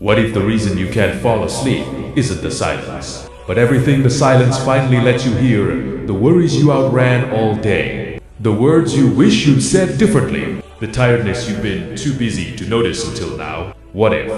What if the reason you can't fall asleep isn't the silence, but everything the silence finally lets you hear, the worries you outran all day, the words you wish you'd said differently, the tiredness you've been too busy to notice until now? What if,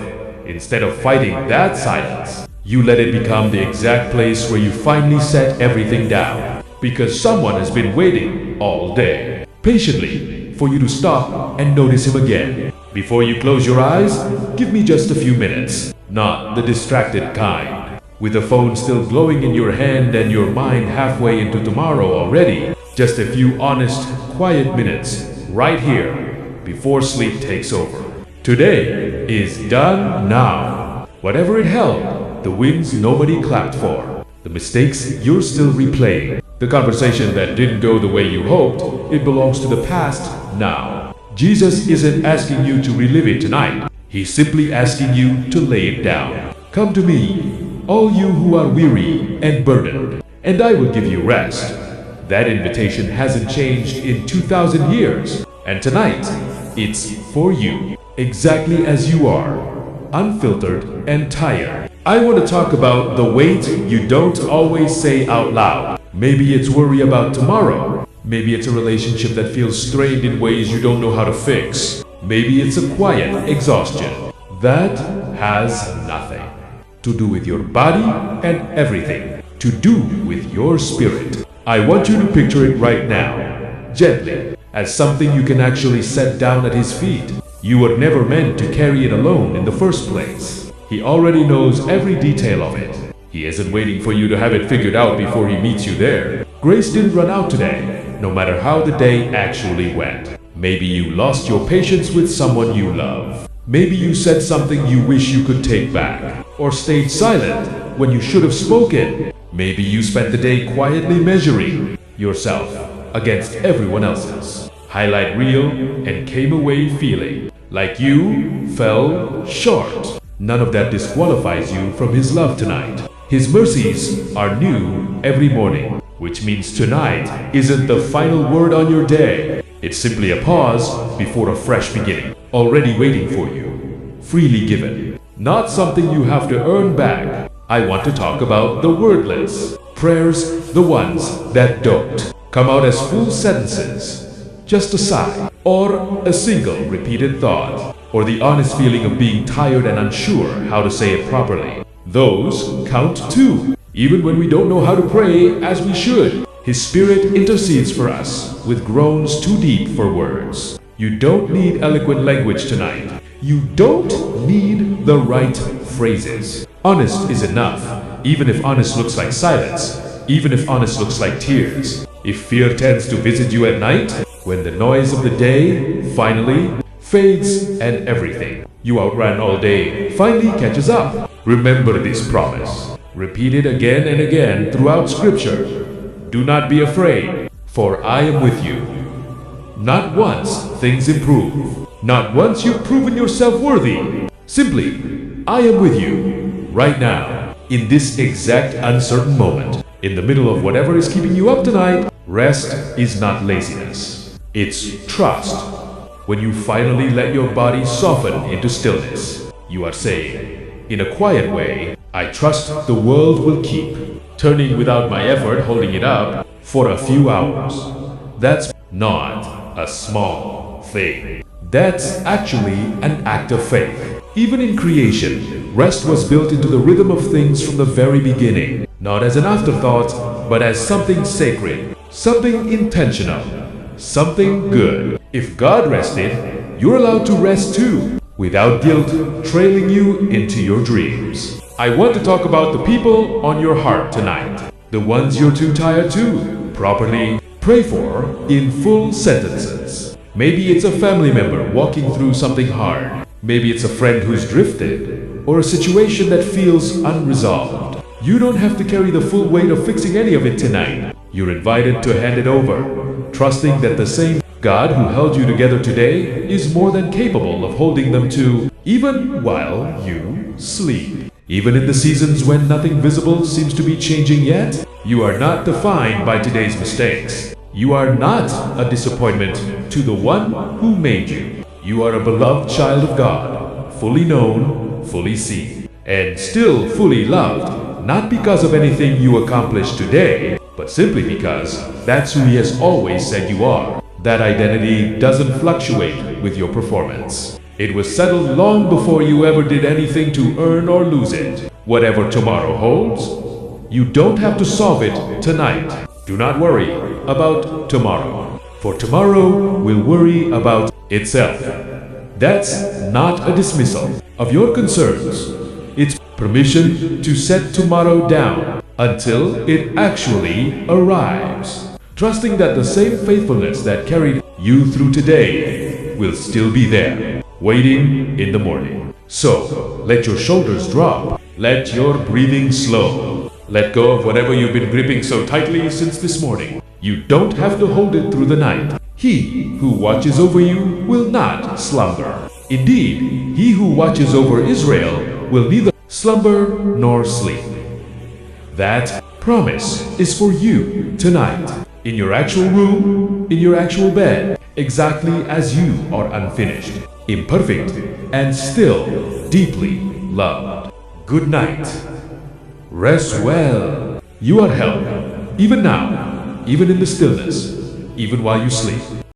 instead of fighting that silence, you let it become the exact place where you finally set everything down? Because someone has been waiting all day, patiently, for you to stop and notice him again. Before you close your eyes, give me just a few minutes, not the distracted kind, with the phone still glowing in your hand and your mind halfway into tomorrow already. Just a few honest, quiet minutes, right here, before sleep takes over. Today is done now. Whatever it held, the wins nobody clapped for, the mistakes you're still replaying, the conversation that didn't go the way you hoped, it belongs to the past now. Jesus isn't asking you to relive it tonight. He's simply asking you to lay it down. Come to me, all you who are weary and burdened, and I will give you rest. That invitation hasn't changed in 2,000 years, and tonight, it's for you, exactly as you are, unfiltered and tired. I want to talk about the weight you don't always say out loud. Maybe it's worry about tomorrow. Maybe it's a relationship that feels strained in ways you don't know how to fix. Maybe it's a quiet exhaustion that has nothing to do with your body and everything to do with your spirit. I want you to picture it right now, gently, as something you can actually set down at his feet. You were never meant to carry it alone in the first place. He already knows every detail of it. He isn't waiting for you to have it figured out before he meets you there. Grace didn't run out today, no matter how the day actually went. Maybe you lost your patience with someone you love. Maybe you said something you wish you could take back, or stayed silent when you should have spoken. Maybe you spent the day quietly measuring yourself against everyone else's highlight reel and came away feeling like you fell short. None of that disqualifies you from his love tonight. His mercies are new every morning, which means tonight isn't the final word on your day. It's simply a pause before a fresh beginning, already waiting for you, freely given, not something you have to earn back. I want to talk about the wordless prayers, the ones that don't come out as full sentences, just a sigh, or a single repeated thought, or the honest feeling of being tired and unsure how to say it properly. Those count too. Even when we don't know how to pray as we should, His Spirit intercedes for us with groans too deep for words. You don't need eloquent language tonight. You don't need the right phrases. Honest is enough, even if honest looks like silence, even if honest looks like tears. If fear tends to visit you at night, when the noise of the day finally fades and everything you outran all day finally catches up, remember this promise. Repeat it again and again throughout Scripture. Do not be afraid, for I am with you. Not once things improve. Not once you've proven yourself worthy. Simply, I am with you, right now, in this exact uncertain moment. In the middle of whatever is keeping you up tonight, rest is not laziness. It's trust. When you finally let your body soften into stillness, you are saying, in a quiet way, I trust the world will keep turning without my effort holding it up for a few hours. That's not a small thing. That's actually an act of faith. Even in creation, rest was built into the rhythm of things from the very beginning, not as an afterthought, but as something sacred, something intentional, something good. If God rested, you're allowed to rest too, without guilt trailing you into your dreams. I want to talk about the people on your heart tonight, the ones you're too tired to properly pray for in full sentences. Maybe it's a family member walking through something hard. Maybe it's a friend who's drifted, or a situation that feels unresolved. You don't have to carry the full weight of fixing any of it tonight. You're invited to hand it over, trusting that the same God who held you together today is more than capable of holding them too, even while you sleep. Even in the seasons when nothing visible seems to be changing yet, you are not defined by today's mistakes. You are not a disappointment to the one who made you. You are a beloved child of God, fully known, fully seen, and still fully loved, not because of anything you accomplished today, but simply because that's who He has always said you are. That identity doesn't fluctuate with your performance. It was settled long before you ever did anything to earn or lose it. Whatever tomorrow holds, you don't have to solve it tonight. Do not worry about tomorrow, for tomorrow will worry about itself. That's not a dismissal of your concerns. It's permission to set tomorrow down until it actually arrives, trusting that the same faithfulness that carried you through today will still be there, waiting in the morning. So, let your shoulders drop. Let your breathing slow. Let go of whatever you've been gripping so tightly since this morning. You don't have to hold it through the night. He who watches over you will not slumber. Indeed, He who watches over Israel will neither slumber nor sleep. That promise is for you tonight, in your actual room, in your actual bed, exactly as you are unfinished, imperfect, and still deeply loved. Good night. Rest well. You are held, even now, even in the stillness, even while you sleep.